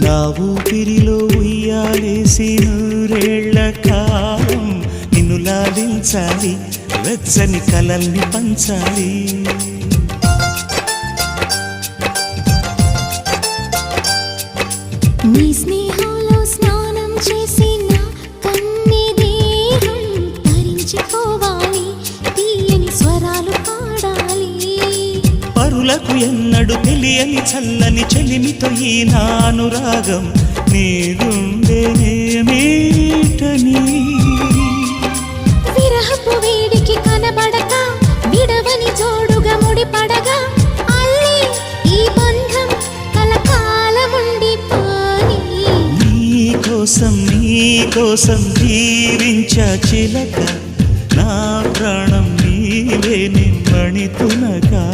నా ఊపిరిలో ఉయ్యాలేసి నూరేళ్ల కాలం నిన్ను లాలించాలి, వెచ్చని కలల్ని పంచాలి. నీ స్నేహంలో స్నానం చేసి నా కన్ని దేహం తరించిపోవాలి, తీయని స్వరాలు పాడాలి. పరులకు ఎన్నడు తెలియని చల్లని చెలిమితో ఈ నా అనురాగం నీ గుండెనేమీటని. విరహపు వేడికి కనబడక విడవని జోడుగా ముడిపడగా అల్లే ఈ బంధం కలకాలముండిపోని. నీకోసం జీవించా చిలక, నా ప్రాణం నీవే నిమ్మణి తునగా.